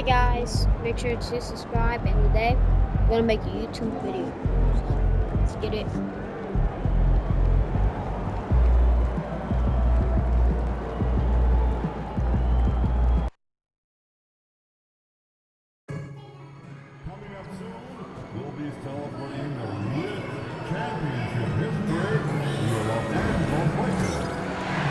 Hey guys, make sure to subscribe, and today I'm gonna make a YouTube video. So let's get it. Coming up soon, we'll be celebrating the League Championship history in the Los Angeles Lakers.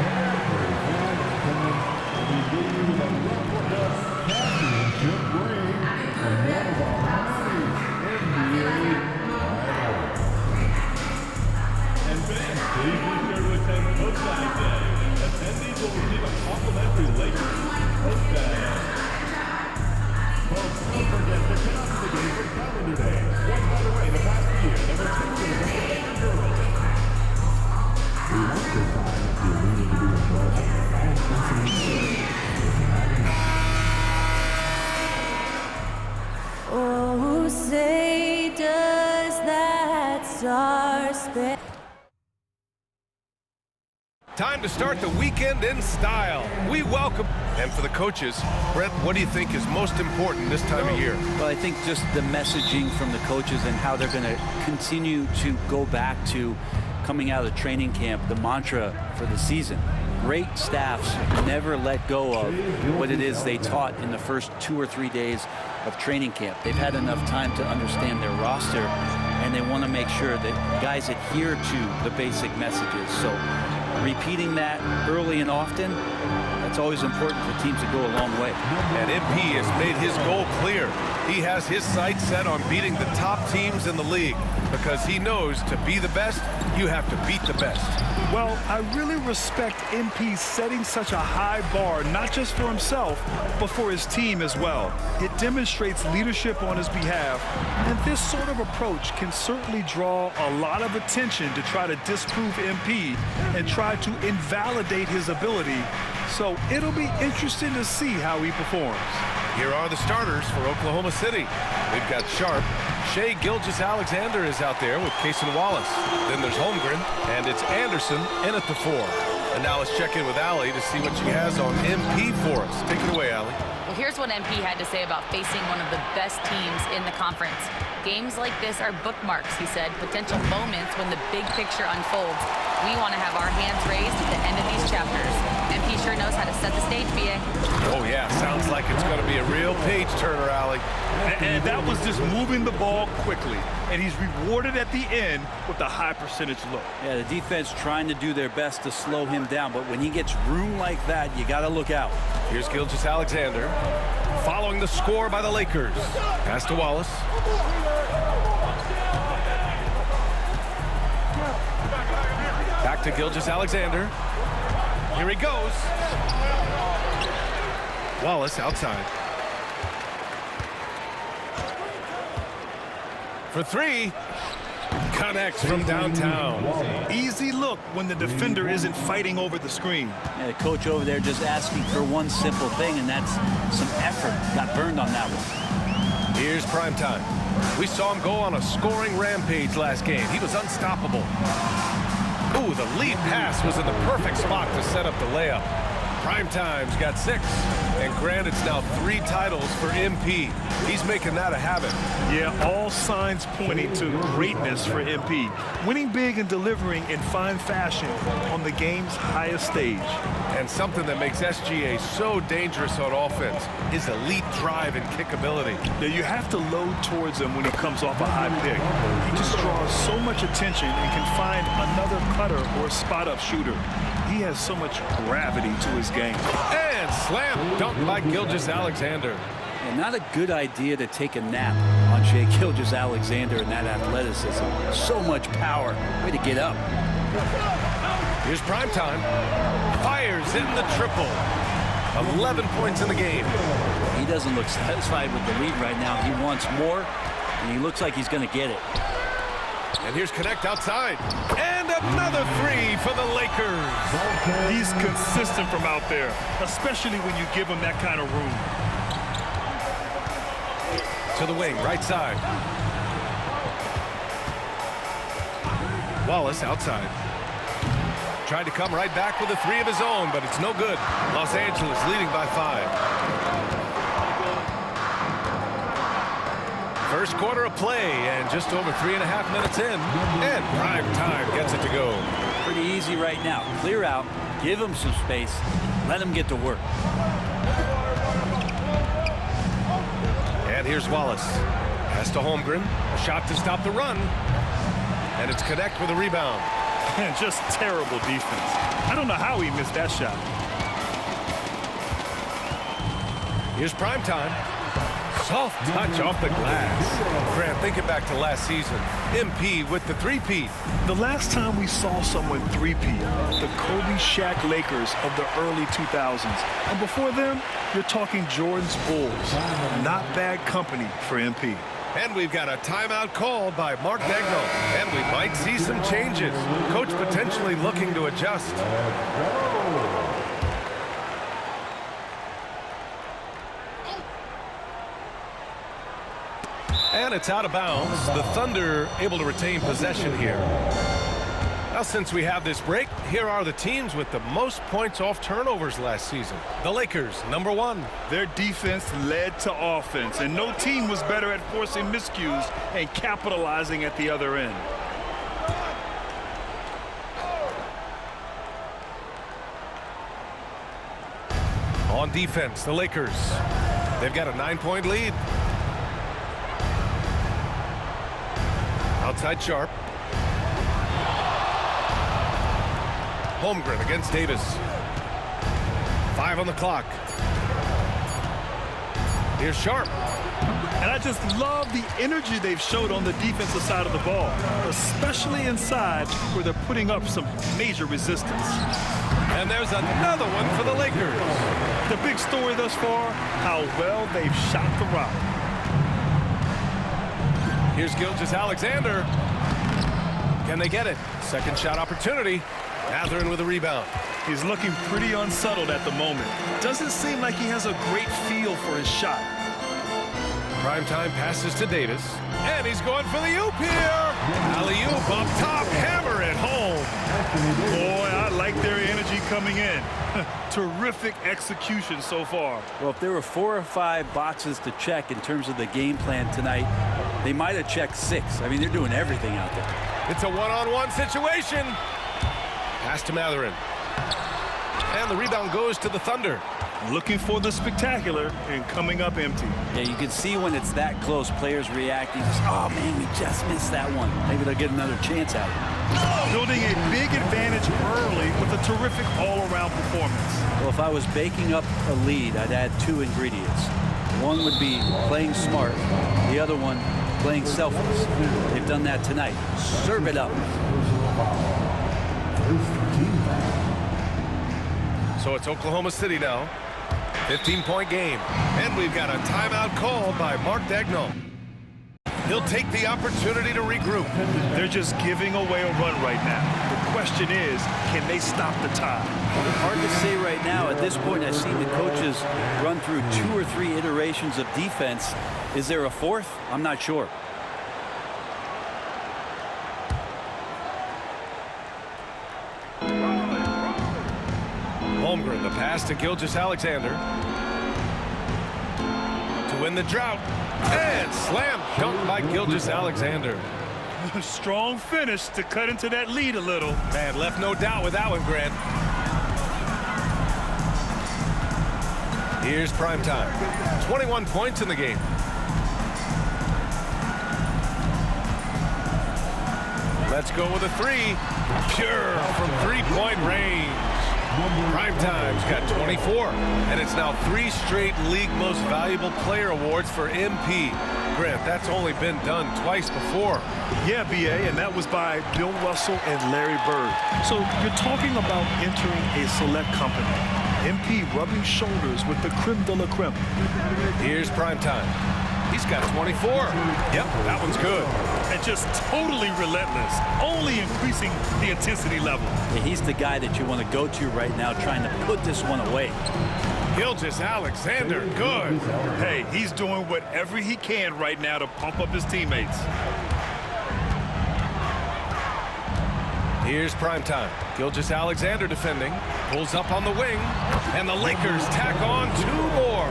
Every fan in attendance will be giving you the replica championship ring from one of our many NBA rivals. And fans, please be sure to attend Coach Bag Day. Attendees will receive a complimentary Lakers Coach Bag. Folks, don't forget to come out to the game for Calendar Day. One, by the way, the past year, number 2 is the Lakers girls. We want this time to really be involved and fascinating. Oh, say does that star span? Time to start the weekend in style. We welcome. And for the coaches, Brent, what do you think is most important this time of year? Well, I think just the messaging from the coaches and how they're going to continue to go back to coming out of training camp, the mantra for the season. Great staffs never let go of what it is they taught in the first 2 or 3 days of training camp. They've had enough time to understand their roster, and they want to make sure that guys adhere to the basic messages. So repeating that early and often, that's always important for teams to go a long way. And MP has made his goal clear. He has his sights set on beating the top teams in the league because he knows to be the best, you have to beat the best. Well, I really respect MP setting such a high bar, not just for himself, but for his team as well. It demonstrates leadership on his behalf, and this sort of approach can certainly draw a lot of attention to try to disprove MP and try to invalidate his ability. So it'll be interesting to see how he performs. Here are the starters for Oklahoma City. We've got Sharp. Shai Gilgeous-Alexander is out there with Cason Wallace. Then there's Holmgren, and it's Anderson in at the 4. And now let's check in with Allie to see what she has on MP for us. Take it away, Allie. Well, here's what MP had to say about facing one of the best teams in the conference. Games like this are bookmarks, he said, potential moments when the big picture unfolds. We want to have our hands raised at the end of these chapters. MP sure knows how to set the stage, BA. Oh, yeah, sounds like it's going to be a real page-turner, Allie. And that was just moving the ball quickly. And he's rewarded at the end with a high percentage look. Yeah, the defense trying to do their best to slow him down, but when he gets room like that, you got to look out. Here's Gilgeous-Alexander following the score by the Lakers. Pass to Wallace. Back to Gilgeous-Alexander. Here he goes. Wallace outside. For 3. Connects from downtown. Easy look when the defender isn't fighting over the screen. Yeah, the coach over there just asking for one simple thing, and that's some effort. Got burned on that one. Here's primetime. We saw him go on a scoring rampage last game. He was unstoppable. Ooh, the lead pass was in the perfect spot to set up the layup. Primetime's got 6. And Grant, it's now 3 titles for MP. He's making that a habit. Yeah, all signs pointing to greatness for MP. Winning big and delivering in fine fashion on the game's highest stage. And something that makes SGA so dangerous on offense is elite drive and kick ability. Now, you have to load towards him when he comes off a high pick. He just draws so much attention and can find another cutter or spot-up shooter. He has so much gravity to his game. And slam dunk by Gilgeous-Alexander. And not a good idea to take a nap on Shai Gilgeous-Alexander and that athleticism. So much power. Way to get up. Here's primetime. Fires in the triple. 11 points in the game. He doesn't look satisfied with the lead right now. He wants more, and he looks like he's going to get it. And here's Connect outside. And another 3 for the Lakers. He's consistent from out there, especially when you give him that kind of room. To the wing, right side. Wallace outside. Tried to come right back with a 3 of his own, but it's no good. Los Angeles leading by 5. First quarter of play and just over 3.5 minutes in. And prime time gets it to go. Pretty easy right now. Clear out, give them some space, let them get to work. And here's Wallace. Pass to Holmgren. A shot to stop the run. And it's Connect with a rebound. Man, just terrible defense. I don't know how he missed that shot. Here's prime time. Soft touch off the glass. Grant, thinking back to last season. MP with the three-peat. The last time we saw someone three-peat, the Kobe Shaq Lakers of the early 2000s. And before them, you're talking Jordan's Bulls. Not bad company for MP. And we've got a timeout called by Mark Daigneault. And we might see some changes. Coach potentially looking to adjust. And it's out of bounds. The Thunder able to retain possession here. Now, since we have this break, here are the teams with the most points off turnovers last season. The Lakers, number 1. Their defense led to offense, and no team was better at forcing miscues and capitalizing at the other end. On defense, the Lakers. They've got a 9-point lead. Outside Sharp. Holmgren against Davis. 5 on the clock. Here's Sharp. And I just love the energy they've showed on the defensive side of the ball, especially inside where they're putting up some major resistance. And there's another one for the Lakers. The big story thus far, how well they've shot the rock. Here's Gilgeous-Alexander. Can they get it? Second shot opportunity. Mathurin with a rebound. He's looking pretty unsettled at the moment. Doesn't seem like he has a great feel for his shot. Primetime passes to Davis. And he's going for the oop here. Alley-oop up top. Hammer it home. Boy, I like their energy coming in. Terrific execution so far. Well, if there were 4 or 5 boxes to check in terms of the game plan tonight, they might have checked 6. I mean, they're doing everything out there. It's a one-on-one situation. Pass to Mathurin. And the rebound goes to the Thunder. Looking for the spectacular and coming up empty. Yeah, you can see when it's that close, players reacting. Oh, man, we just missed that one. Maybe they'll get another chance at it. Building a big advantage early with a terrific all-around performance. Well, if I was baking up a lead, I'd add 2 ingredients. One would be playing smart. The other one, playing selfless. They've done that tonight. Serve it up. So it's Oklahoma City now. 15-point game. And we've got a timeout called by Mark Daigneault. He'll take the opportunity to regroup. They're just giving away a run right now. The question is, can they stop the tide? Hard to say right now. At this point, I've seen the coaches run through 2 or 3 iterations of defense. Is there a 4th? I'm not sure. Holmgren, the pass to Gilgeous-Alexander. To win the drought. And slam dunk by Gilgeous-Alexander. Strong finish to cut into that lead a little. Man, left no doubt with that one, Grant. Here's prime time. 21 points in the game. Let's go with a 3. Pure from 3-point range. Primetime's got 24, and it's now 3 straight league most valuable player awards for MP. Grant, that's only been done twice before. Yeah, B.A., and that was by Bill Russell and Larry Bird. So you're talking about entering a select company. MP rubbing shoulders with the creme de la creme. Here's primetime. He's got 24. Yep, that one's good. And just totally relentless, only increasing the intensity level. Yeah, he's the guy that you want to go to right now, trying to put this one away. Gilgeous-Alexander, good. Hey, he's doing whatever he can right now to pump up his teammates. Here's primetime. Gilgeous-Alexander defending. Pulls up on the wing. And the Lakers tack on 2 more.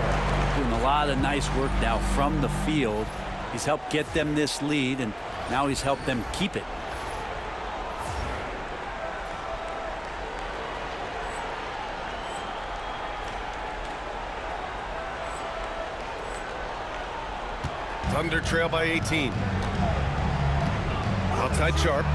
Doing a lot of nice work now from the field. He's helped get them this lead, and now he's helped them keep it. Thunder trail by 18. Outside Sharp.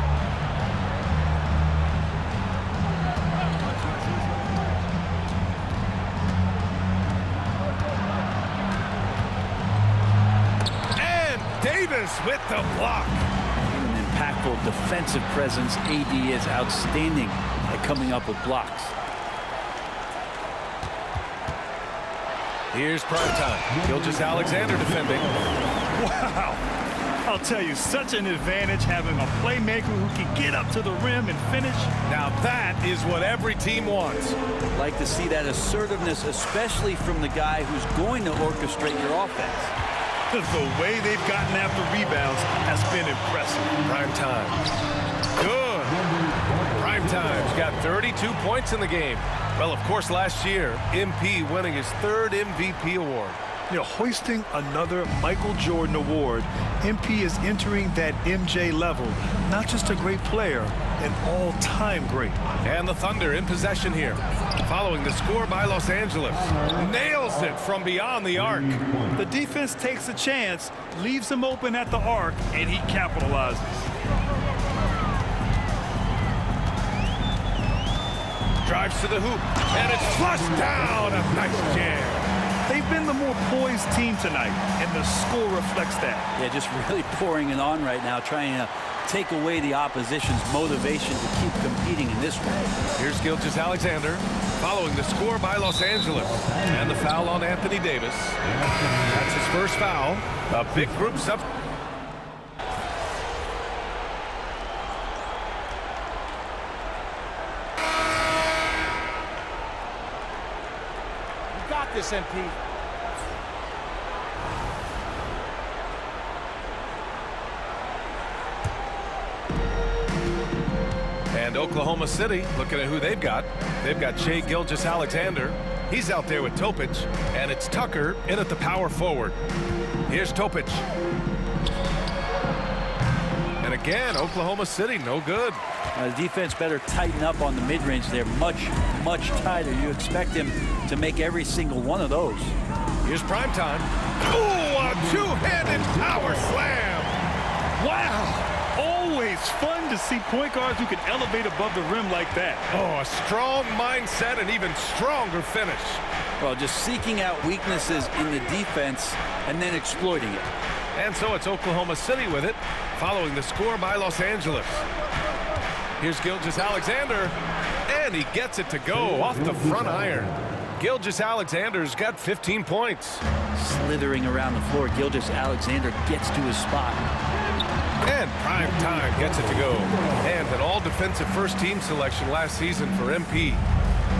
And Davis with the block. An impactful defensive presence. AD is outstanding at coming up with blocks. Here's Primetime. Gilgeous-Alexander defending. Wow. I'll tell you, such an advantage having a playmaker who can get up to the rim and finish. Now that is what every team wants. Like to see that assertiveness, especially from the guy who's going to orchestrate your offense. The way they've gotten after rebounds has been impressive. Primetime. Good. Primetime's got 32 points in the game. Well, of course, last year, MP winning his 3rd MVP award. You know, hoisting another Michael Jordan award, MP is entering that MJ level. Not just a great player, an all-time great. And the Thunder in possession here. Following the score by Los Angeles. Nails it from beyond the arc. The defense takes a chance, leaves him open at the arc, and he capitalizes. Drives to the hoop, and it's flushed down. A nice jam. They've been the more poised team tonight, and the score reflects that. Yeah, just really pouring it on right now, trying to take away the opposition's motivation to keep competing in this way. Here's Gilgeous-Alexander following the score by Los Angeles. And the foul on Anthony Davis. That's his first foul. A big group sub. This MP. And Oklahoma City, looking at who they've got. They've got Shai Gilgeous-Alexander. He's out there with Topic, and it's Tucker in at the power forward. Here's Topic. And again, Oklahoma City, no good. The defense better tighten up on the mid-range. They're much tighter. You expect him to make every single one of those. Here's Primetime. Ooh, a two-handed power slam. Wow. Always fun to see point guards who can elevate above the rim like that. Oh, a strong mindset and even stronger finish. Well, just seeking out weaknesses in the defense and then exploiting it. And so it's Oklahoma City with it, following the score by Los Angeles. Here's Gilgeous-Alexander, and he gets it to go off the front iron. Gilgeous-Alexander's got 15 points. Slithering around the floor, Gilgeous-Alexander gets to his spot. And Primetime gets it to go. And an all-defensive first-team selection last season for MP.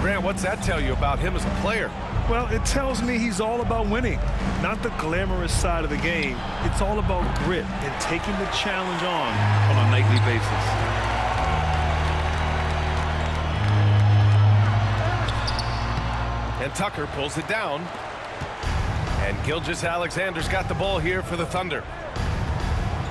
Grant, what's that tell you about him as a player? Well, it tells me he's all about winning, not the glamorous side of the game. It's all about grit and taking the challenge on a nightly basis. And Tucker pulls it down. And Gilgeous-Alexander's got the ball here for the Thunder.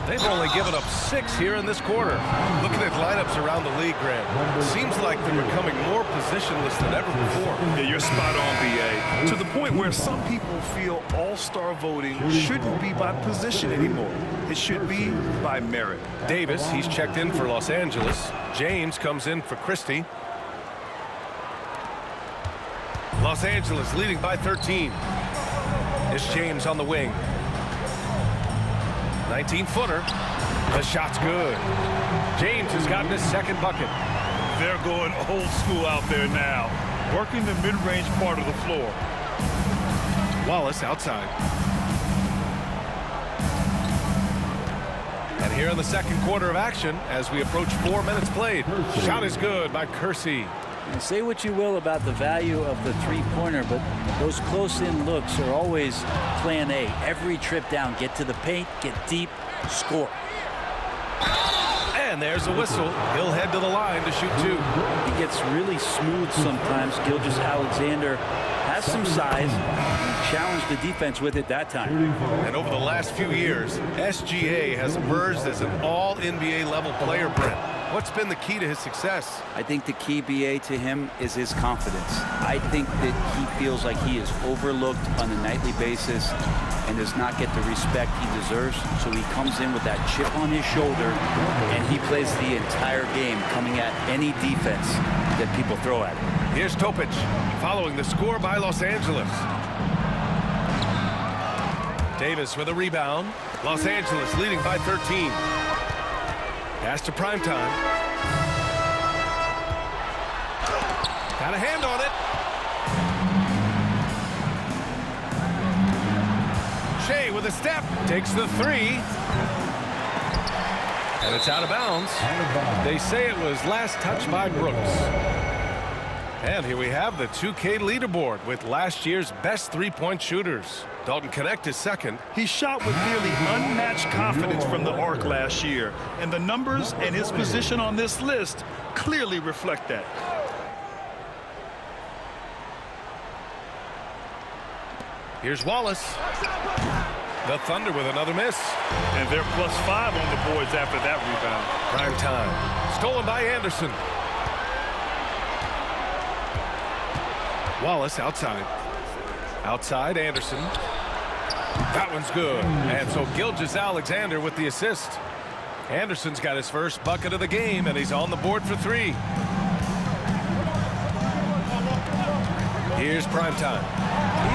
They've only given up 6 here in this quarter. Looking at lineups around the league, Grant, seems like they're becoming more positionless than ever before. Yeah, you're spot on, B.A. To the point where some people feel all-star voting shouldn't be by position anymore. It should be by merit. Davis, he's checked in for Los Angeles. James comes in for Christie. Los Angeles leading by 13. It's James on the wing. 19-footer. The shot's good. James has gotten his second bucket. They're going old school out there now, working the mid-range part of the floor. Wallace outside. And here in the second quarter of action, as we approach 4 minutes played. Shot is good by Kersey. And say what you will about the value of the three-pointer, but those close-in looks are always plan A. Every trip down, get to the paint, get deep, score. And there's a whistle. He'll head to the line to shoot 2. He gets really smooth sometimes. Gilgeous-Alexander has some size. He challenged the defense with it that time. And over the last few years, SGA has emerged as an all-NBA level player, Brent. What's been the key to his success? I think the key, BA, to him is his confidence. I think that he feels like he is overlooked on a nightly basis and does not get the respect he deserves. So he comes in with that chip on his shoulder, and he plays the entire game coming at any defense that people throw at him. Here's Topic, following the score by Los Angeles. Davis with a rebound. Los Angeles leading by 13. Pass to Primetime. Got a hand on it. Shea with a step. Takes the three. And it's out of bounds. They say it was last touched by Brooks. And here we have the 2K leaderboard with last year's best three-point shooters. Dalton Knecht is second. He shot with nearly unmatched confidence from the arc last year, and the numbers and his position on this list clearly reflect that. Here's Wallace. The Thunder with another miss. And they're +5 on the boards after that rebound. Prime time. Stolen by Anderson. Wallace outside. Outside, Anderson. That one's good. And so Gilgeous-Alexander with the assist. Anderson's got his first bucket of the game, and he's on the board for three. Here's Primetime.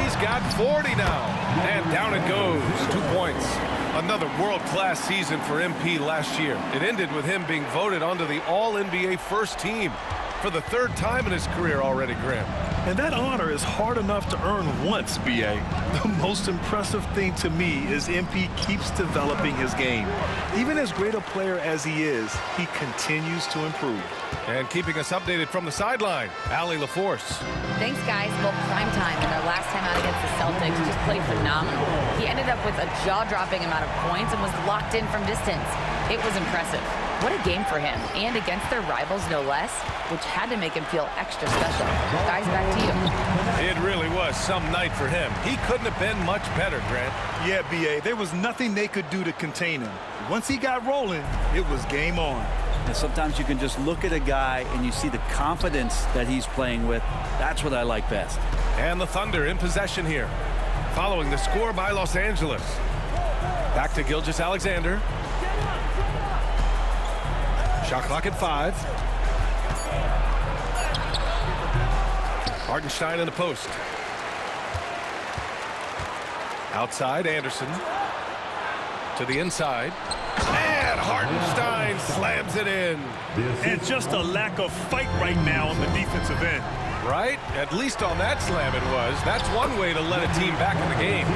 He's got 40 now. And down it goes. 2 points. Another world-class season for MP last year. It ended with him being voted onto the All-NBA first team for the third time in his career already, Graham. And that honor is hard enough to earn once, BA. The most impressive thing to me is MP keeps developing his game. Even as great a player as he is, he continues to improve. And keeping us updated from the sideline, Allie LaForce. Thanks, guys. Well, Primetime in their last time out against the Celtics just played phenomenal. He ended up with a jaw-dropping amount of points and was locked in from distance. It was impressive. What a game for him, and against their rivals, no less, which had to make him feel extra special. Guys, back to you. It really was some night for him. He couldn't have been much better, Grant. Yeah, BA, there was nothing they could do to contain him. Once he got rolling, it was game on. And sometimes you can just look at a guy and you see the confidence that he's playing with. That's what I like best. And the Thunder in possession here, following the score by Los Angeles. Back to Gilgeous-Alexander. Shot clock at 5. Hartenstein in the post. Outside, Anderson. To the inside. And Hartenstein slams it in. And just a lack of fight right now on the defensive end. Right? At least on that slam it was. That's one way to let a team back in the game.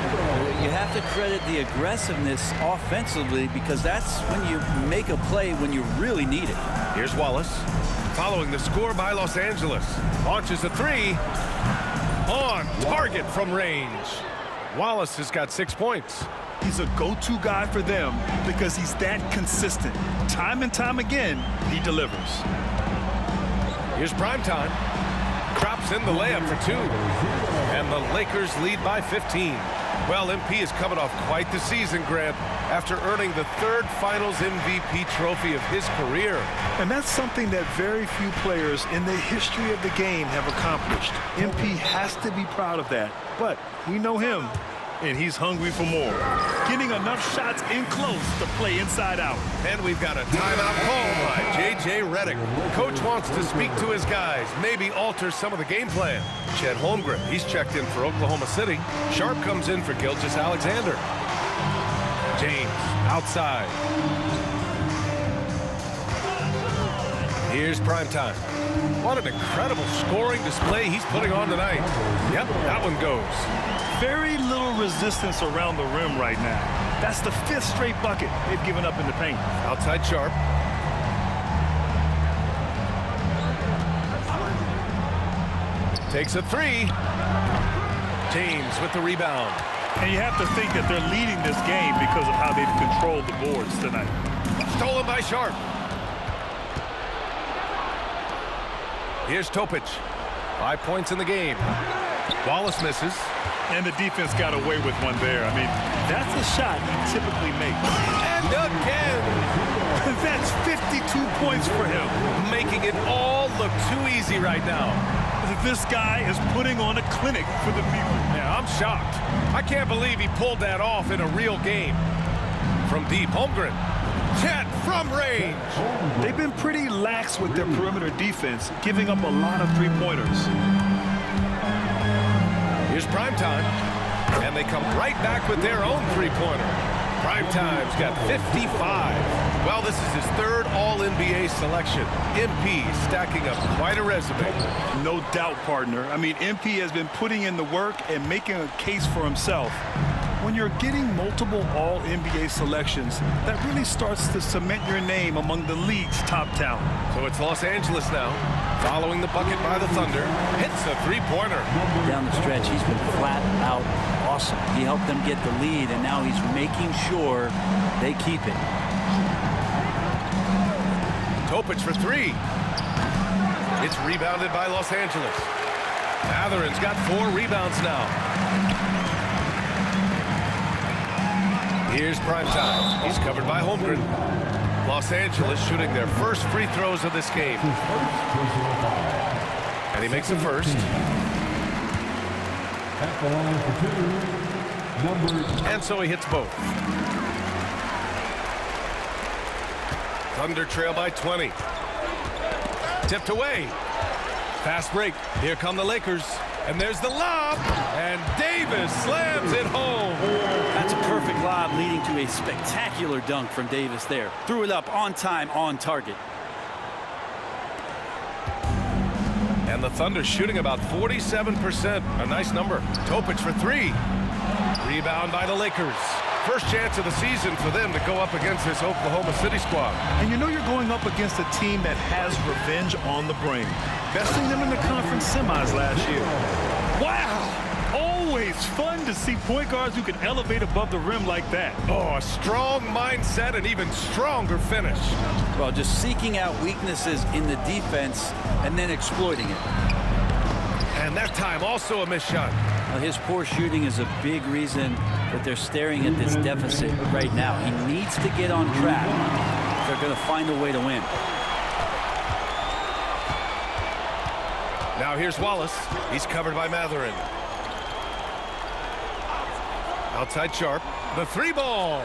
You have to credit the aggressiveness offensively because that's when you make a play when you really need it. Here's Wallace. Following the score by Los Angeles. Launches a three. On target from range. Wallace has got 6 points. He's a go-to guy for them because he's that consistent. Time and time again, he delivers. Here's Primetime. Drops in the layup for 2. And the Lakers lead by 15. Well, MP is coming off quite the season, Grant, after earning the 3rd Finals MVP trophy of his career. And that's something that very few players in the history of the game have accomplished. MP has to be proud of that. But we know him, and he's hungry for more. Getting enough shots in close to play inside out. And we've got a timeout call by J.J. Redick. Coach wants to speak to his guys, maybe alter some of the game plan. Chet Holmgren, he's checked in for Oklahoma City. Sharp comes in for Gilgeous-Alexander. James, outside. Here's Primetime. What an incredible scoring display he's putting on tonight. Yep, that one goes. Very little resistance around the rim right now. That's the 5th straight bucket they've given up in the paint. Outside Sharp. Takes a 3. James with the rebound. And you have to think that they're leading this game because of how they've controlled the boards tonight. Stolen by Sharp. Here's Topic. 5 points in the game. Wallace misses. And the defense got away with one there. I mean, that's a shot he typically makes. And again. That's 52 points for him. Making it all look too easy right now. This guy is putting on a clinic for the people. Yeah, I'm shocked. I can't believe he pulled that off in a real game. From deep, Holmgren. Chet from range. They've been pretty lax with their perimeter defense, giving up a lot of three-pointers. Here's Primetime, and they come right back with their own three-pointer. Primetime's got 55. Well, this is his third All-NBA selection. MP stacking up quite a resume. No doubt, partner. I mean, MP has been putting in the work and making a case for himself. When you're getting multiple All-NBA selections, that really starts to cement your name among the league's top talent. So it's Los Angeles now, following the bucket by the Thunder. Hits a three-pointer. Down the stretch, he's been flat out awesome. He helped them get the lead, and now he's making sure they keep it. Topic for three. It's rebounded by Los Angeles. Matherin's got 4 rebounds now. Here's Primetime. He's covered by Holmgren. Los Angeles shooting their first free throws of this game. And he makes the first. At the line for 2, And so he hits both. Thunder trail by 20. Tipped away. Fast break. Here come the Lakers. And there's the lob. And Davis slams it home. That's a perfect lob leading to a spectacular dunk from Davis there. Threw it up on time, on target. And the Thunder shooting about 47%. A nice number. Topic for 3. Rebound by the Lakers. First chance of the season for them to go up against this Oklahoma City squad. And you know you're going up against a team that has revenge on the brain. Besting them in the conference semis last year. Wow! Always fun to see point guards who can elevate above the rim like that. Oh, a strong mindset and even stronger finish. Well, just seeking out weaknesses in the defense and then exploiting it. And that time also a missed shot. Well, his poor shooting is a big reason that they're staring at this deficit right now. He needs to get on track if they're going to find a way to win. Now here's Wallace. He's covered by Matherin. Outside Sharp. The 3-ball.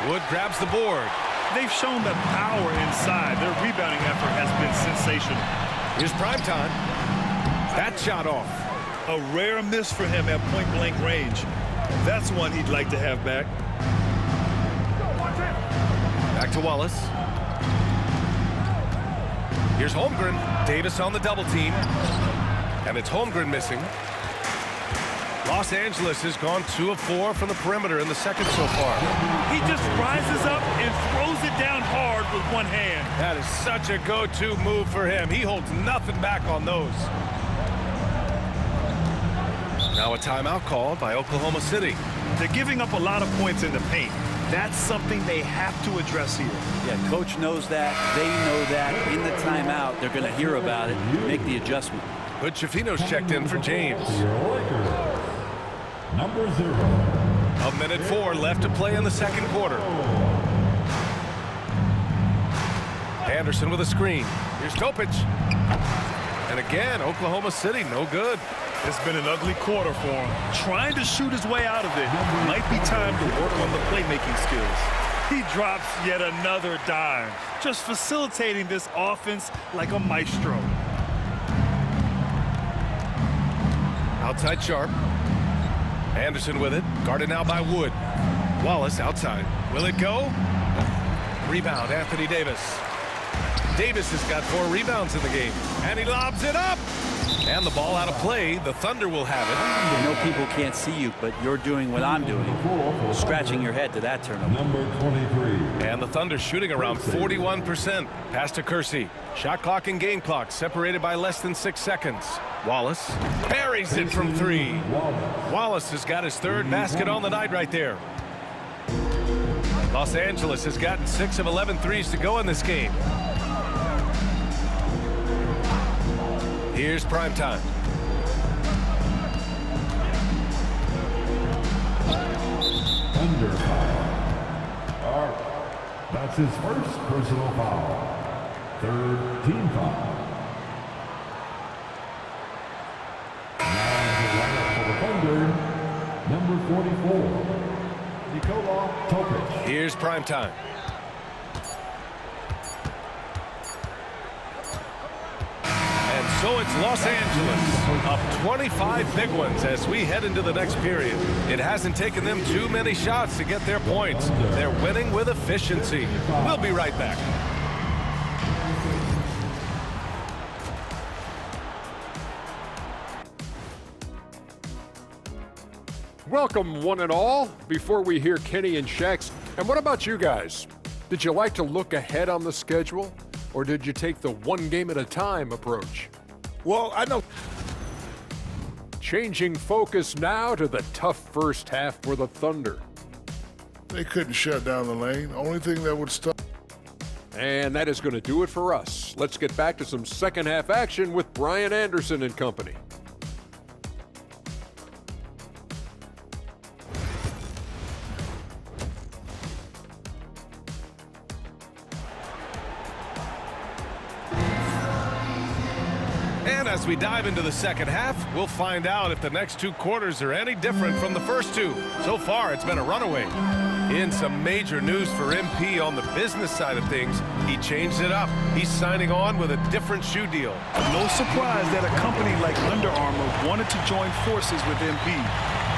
Wood grabs the board. They've shown that power inside. Their rebounding effort has been sensational. Here's Primetime. That shot off. A rare miss for him at point-blank range. That's one he'd like to have back. Back to Wallace. Here's Holmgren. Davis on the double team. And it's Holmgren missing. Los Angeles has gone 2 of 4 from the perimeter in the second so far. He just rises up and throws it down hard with one hand. That is such a go-to move for him. He holds nothing back on those. Now a timeout called by Oklahoma City. They're giving up a lot of points in the paint. That's something they have to address here. Yeah, coach knows that. They know that. In the timeout, they're going to hear about it, make the adjustment. Hood Schifino's checked in for James. number 0. A minute 4 left to play in the second quarter. Anderson with a screen. Here's Topic. And again, Oklahoma City, no good. It's been an ugly quarter for him. Trying to shoot his way out of it. Might be time to work on the playmaking skills. He drops yet another dime. Just facilitating this offense like a maestro. Outside Sharp. Anderson with it. Guarded now by Wood. Wallace outside. Will it go? Rebound, Anthony Davis. Davis has got 4 rebounds in the game. And he lobs it up. And the ball out of play. The Thunder will have it. I know people can't see you, but you're doing what I'm doing. Scratching your head to that turnover. Number 23. And the Thunder shooting around 41%. Pass to Kersey. Shot clock and game clock separated by less than 6 seconds. Wallace buries it from 3. Wallace has got his 3rd basket on the night right there. Los Angeles has gotten 6 of 11 threes to go in this game. Here's Primetime. That's his first personal foul. Third team foul. Now the lineup for the Thunder, number 44, Nikola Topic. Here's Primetime. And so it's Los Angeles, up 25 big ones as we head into the next period. It hasn't taken them too many shots to get their points. They're winning with efficiency. We'll be right back. Welcome, one and all. Before we hear Kenny and Shaq's, and what about you guys? Did you like to look ahead on the schedule, or did you take the one game at a time approach? Well, I know. Changing focus now to the tough first half for the Thunder. They couldn't shut down the lane. Only thing that would stop. And that is going to do it for us. Let's get back to some second half action with Brian Anderson and company. And as we dive into the second half, we'll find out if the next two quarters are any different from the first two. So far, it's been a runaway. In some major news for MP on the business side of things, he changed it up. He's signing on with a different shoe deal. No surprise that a company like Under Armour wanted to join forces with MP.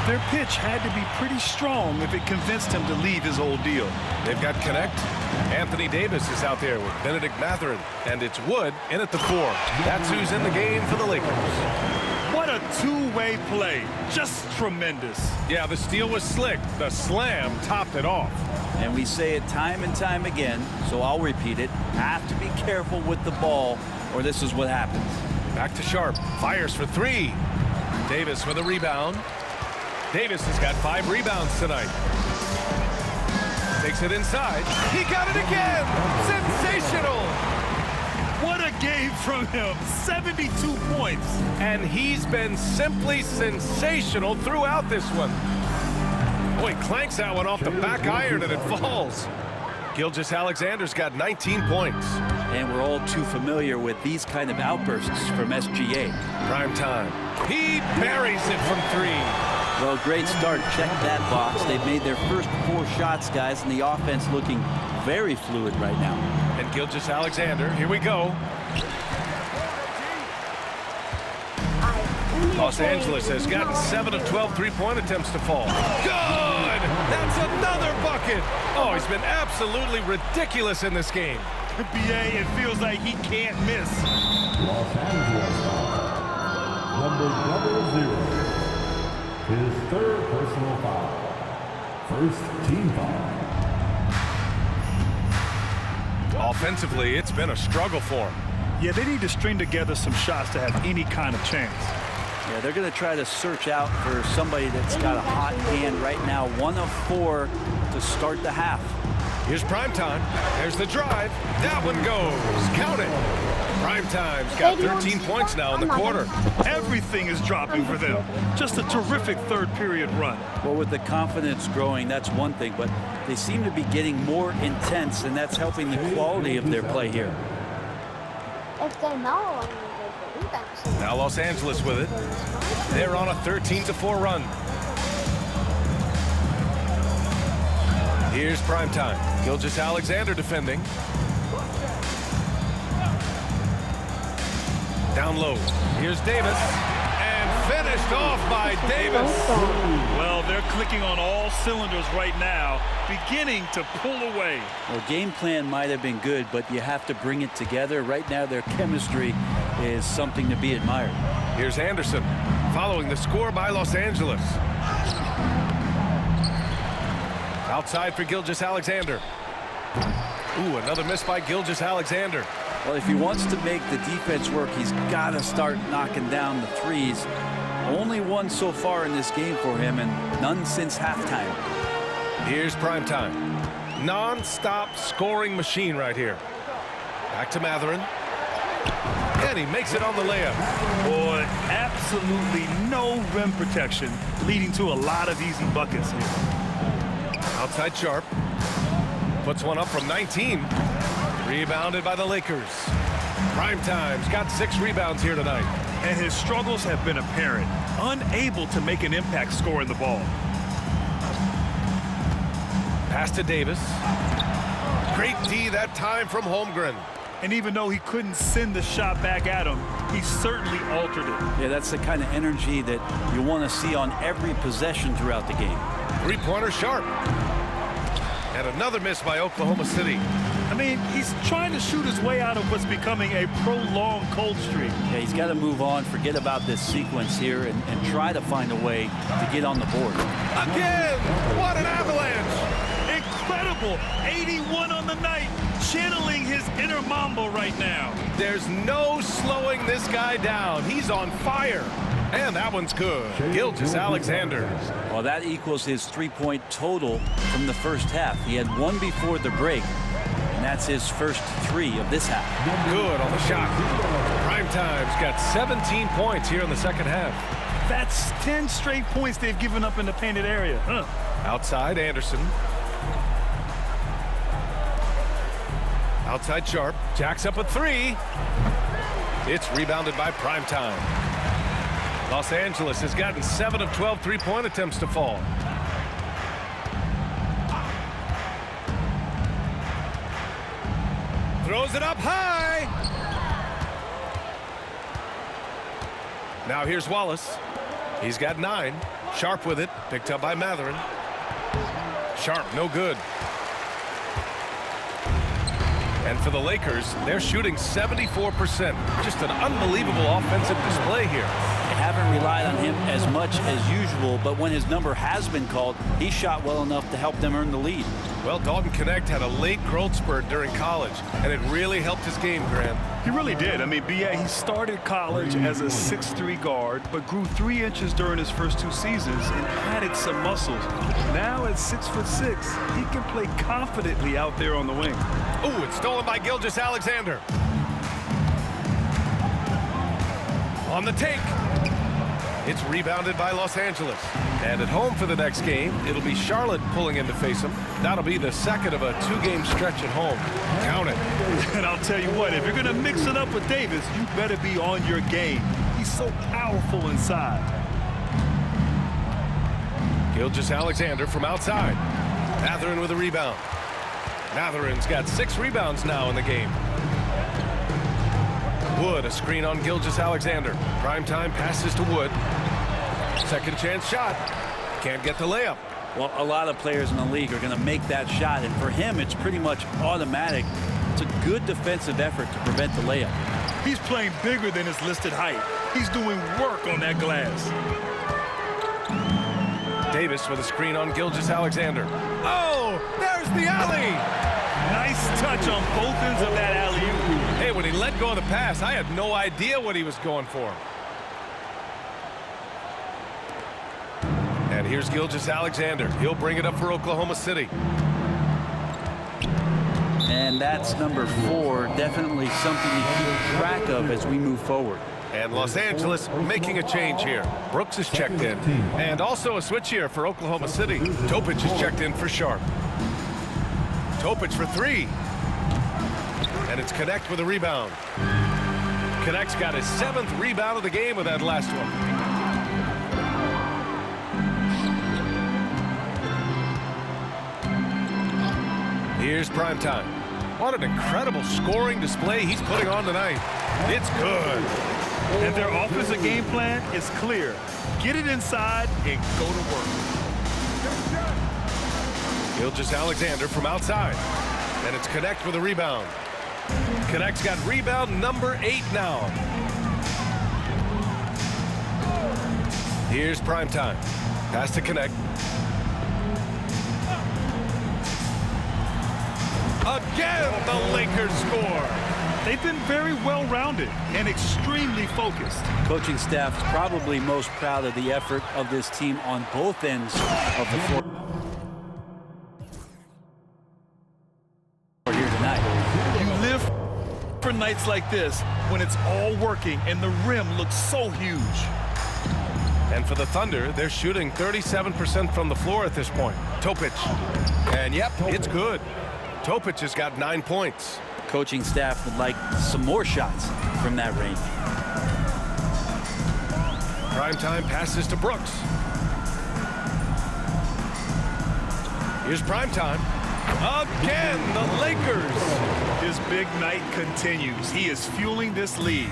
Their pitch had to be pretty strong if it convinced him to leave his old deal. They've got Connect. Anthony Davis is out there with Benedict Mathurin, and it's Wood in at the 4. That's who's in the game for the Lakers. What a two-way play. Just tremendous. Yeah, the steal was slick. The slam topped it off. And we say it time and time again, so I'll repeat it. Have to be careful with the ball, or this is what happens. Back to Sharp. Fires for 3. Davis with a rebound. Davis has got 5 rebounds tonight. Takes it inside. He got it again! Sensational! What a game from him. 72 points. And he's been simply sensational throughout this one. Boy, clanks that one off the back iron and it falls. Gilgeous-Alexander's got 19 points. And we're all too familiar with these kind of outbursts from SGA. Prime time. He buries it from 3. Well, great start. Check that box. They've made their first 4 shots, guys, and the offense looking very fluid right now. And Gilgeous-Alexander, here we go. Los Angeles has gotten 7 of 12 three-point attempts to fall. Good! That's another bucket! Oh, he's been absolutely ridiculous in this game. BA, it feels like he can't miss. Los Angeles foul. Number 00. His third personal foul. First team foul. Offensively, it's been a struggle for him. Yeah, they need to string together some shots to have any kind of chance. Yeah, they're going to try to search out for somebody that's got a hot hand right now. 1 of 4 to start the half. Here's Primetime. There's the drive. That one goes. Count it. Primetime's got 13 points now in the quarter. Everything is dropping for them. Just a terrific third period run. Well, with the confidence growing, that's one thing, but they seem to be getting more intense, and that's helping the quality of their play here. If they know, Now Los Angeles with it. They're on a 13-4 run. Here's Primetime. Gilgeous-Alexander defending. Down low. Here's Davis. And finished off by Davis. Well, they're clicking on all cylinders right now, beginning to pull away. Well, game plan might have been good, but you have to bring it together. Right now, their chemistry is something to be admired. Here's Anderson following the score by Los Angeles. Outside for Gilgeous-Alexander. Ooh, another miss by Gilgeous-Alexander. Well, if he wants to make the defense work, he's got to start knocking down the threes. Only one so far in this game for him, and none since halftime. Here's Primetime. Non-stop scoring machine right here. Back to Mathurin. And he makes it on the layup. Boy, absolutely no rim protection, leading to a lot of easy buckets here. Outside Sharp. Puts one up from 19. Rebounded by the Lakers. Primetime's got 6 rebounds here tonight. And his struggles have been apparent. Unable to make an impact scoring the ball. Pass to Davis. Great D that time from Holmgren. And even though he couldn't send the shot back at him, he certainly altered it. Yeah, that's the kind of energy that you want to see on every possession throughout the game. Three-pointer Sharp. And another miss by Oklahoma City. I mean, he's trying to shoot his way out of what's becoming a prolonged cold streak. Yeah, he's got to move on, forget about this sequence here, and try to find a way to get on the board. Again! What an avalanche! Incredible! 81 on the night, channeling his inner Mamba right now. There's no slowing this guy down. He's on fire. And that one's good. Gilgeous-Alexander. Well, that equals his 3-point total from the first half. He had 1 before the break, and that's his first 3 of this half. Good on the shot. Primetime's got 17 points here in the second half. That's 10 straight points they've given up in the painted area. Outside, Anderson. Outside Sharp. Jacks up a 3. It's rebounded by Primetime. Los Angeles has gotten 7 of 12 3-point attempts to fall. Throws it up high. Now here's Wallace. He's got 9. Sharp with it. Picked up by Matherin. Sharp, no good. And for the Lakers, they're shooting 74%. Just an unbelievable offensive display here. They haven't relied on him as much as usual, but when his number has been called, he shot well enough to help them earn the lead. Well, Dalton Knecht had a late growth spurt during college, and it really helped his game, Grant. He really did. I mean, he started college as a 6'3" guard, but grew 3 inches during his first 2 seasons and added some muscles. Now at 6'6", he can play confidently out there on the wing. Ooh, it's stolen by Gilgeous-Alexander. On the take. It's rebounded by Los Angeles. And at home for the next game, it'll be Charlotte pulling in to face them. That'll be the second of a 2-game stretch at home. Count it. And I'll tell you what, if you're going to mix it up with Davis, you better be on your game. He's so powerful inside. Gilgeous-Alexander from outside. Matherin with a rebound. Matherin's got 6 rebounds now in the game. Wood, a screen on Gilgeous-Alexander. Primetime passes to Wood. Second chance shot. Can't get the layup. Well, a lot of players in the league are going to make that shot, and for him, it's pretty much automatic. It's a good defensive effort to prevent the layup. He's playing bigger than his listed height. He's doing work on that glass. Davis with a screen on Gilgeous-Alexander. Oh, there's the alley! Nice touch on both ends of that alley-oop. Hey, when he let go of the pass, I had no idea what he was going for. And here's Gilgeous-Alexander. He'll bring it up for Oklahoma City. And that's number 4, definitely something to keep track of as we move forward. And Los Angeles making a change here. Brooks is checked in. And also a switch here for Oklahoma City. Topic is checked in for Sharp. Topic for 3. And it's Knecht with a rebound. Knecht's got his 7th rebound of the game with that last one. Here's Primetime. What an incredible scoring display he's putting on tonight. It's good. And their offensive game plan is clear. Get it inside and go to work. Gilgeous-Alexander from outside. And it's Knecht with a rebound. Knecht's got rebound number 8 now. Here's Primetime. Pass to Knecht. Again, the Lakers score. They've been very well-rounded and extremely focused. Coaching staff's probably most proud of the effort of this team on both ends of the floor here tonight. You live for nights like this when it's all working and the rim looks so huge. And for the Thunder, they're shooting 37% from the floor at this point. Topic. And yep, it's good. Topic has got 9 points. Coaching staff would like some more shots from that range. Primetime passes to Brooks. Here's Primetime. Again, the Lakers. His big night continues. He is fueling this lead.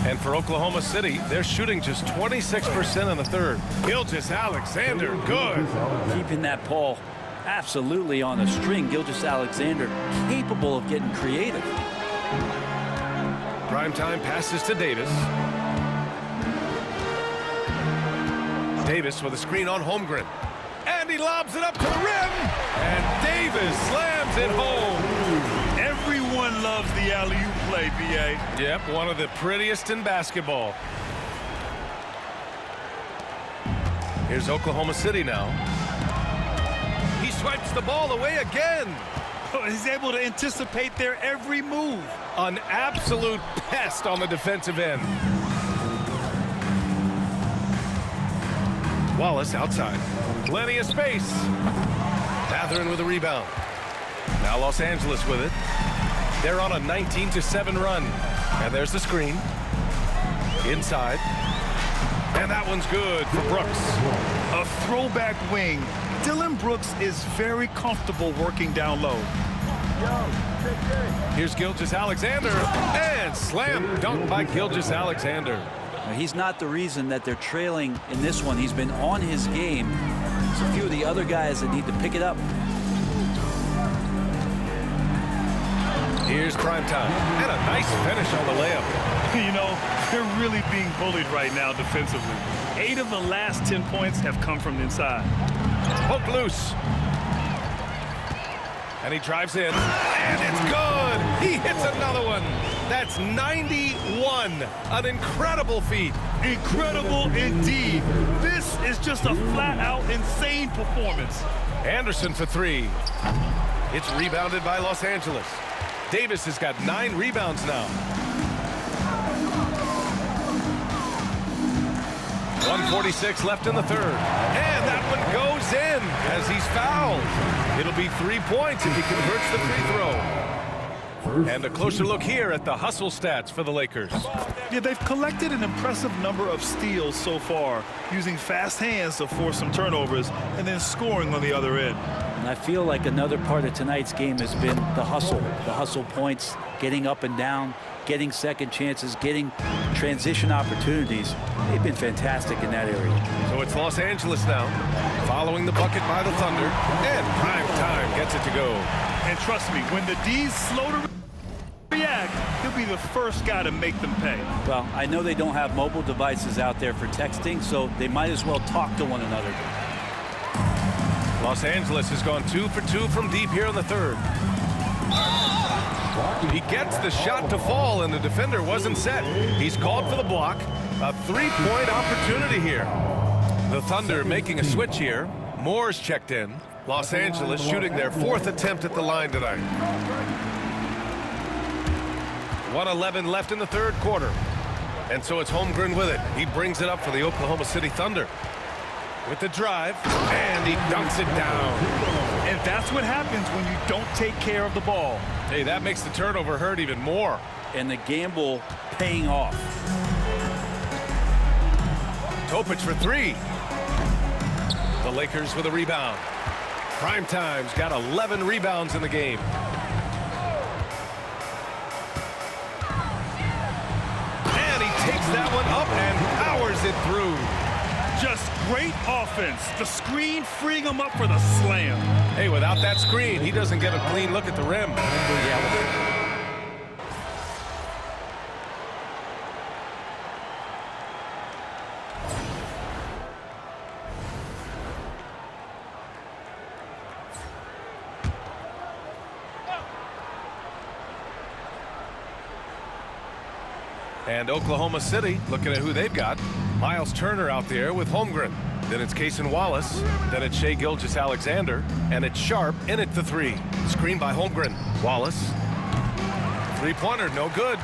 And for Oklahoma City, they're shooting just 26% in the third. Gilgeous-Alexander, good. Keeping that ball absolutely on a string. Gilgeous-Alexander capable of getting creative. Primetime passes to Davis. Davis with a screen on Holmgren. And he lobs it up to the rim. And Davis slams it home. Everyone loves the alley-oop play, B.A. Yep, one of the prettiest in basketball. Here's Oklahoma City now. He swipes the ball away again. He's able to anticipate their every move. An absolute pest on the defensive end. Wallace outside. Plenty of space. Mathurin with a rebound. Now Los Angeles with it. They're on a 19-7 run. And there's the screen. Inside. And that one's good for Brooks. A throwback wing. Dylan Brooks is very comfortable working down low. Here's Gilgeous-Alexander. And slam dunk by Gilgeous-Alexander. He's not the reason that they're trailing in this one. He's been on his game. There's a few of the other guys that need to pick it up. Here's Primetime. And a nice finish on the layup. You know, they're really being bullied right now defensively. 8 of the last 10 points have come from the inside. Poke loose. And he drives in. And it's good. He hits another one. That's 91. An incredible feat. Incredible indeed. This is just a flat-out insane performance. Anderson for 3. It's rebounded by Los Angeles. Davis has got 9 rebounds now. 1:46 left in the third. And that one goes in as he's fouled. It'll be 3 points if he converts the free throw. And a closer look here at the hustle stats for the Lakers. Yeah, they've collected an impressive number of steals so far, using fast hands to force some turnovers and then scoring on the other end. And I feel like another part of tonight's game has been the hustle points, getting up and down, getting second chances, getting transition opportunities. They've been fantastic in that area. So it's Los Angeles now, following the bucket by the Thunder, and Primetime gets it to go. And trust me, when the D's slow to react, he'll be the first guy to make them pay. Well, I know they don't have mobile devices out there for texting, so they might as well talk to one another. Los Angeles has gone 2 for 2 from deep here in the third. He gets the shot to fall, and the defender wasn't set. He's called for the block. A 3-point opportunity here. The Thunder making a switch here. Moore's checked in. Los Angeles shooting their 4th attempt at the line tonight. 1:11 left in the third quarter. And so it's Holmgren with it. He brings it up for the Oklahoma City Thunder. With the drive, and he dunks it down. And that's what happens when you don't take care of the ball. Hey, that makes the turnover hurt even more. And the gamble paying off. Topic for 3. The Lakers with a rebound. Primetime's got 11 rebounds in the game. And he takes that one up and powers it through. Just great offense. The screen freeing him up for the slam. Hey, without that screen, he doesn't get a clean look at the rim. And Oklahoma City, looking at who they've got. Miles Turner out there with Holmgren. Then it's Cason Wallace. Then it's Shai Gilgeous-Alexander. And it's Sharp in at the 3. Screen by Holmgren. Wallace. 3-pointer, no good.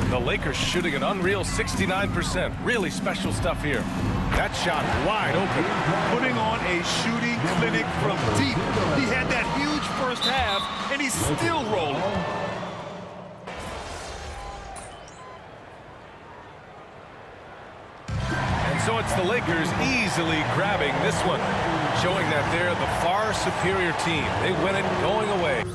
The Lakers shooting an unreal 69%. Really special stuff here. That shot wide open. Putting on a shooting clinic from deep. He had that huge first half, and he's still rolling. And so it's the Lakers easily grabbing this one, showing that they're the far superior team. They win it going away.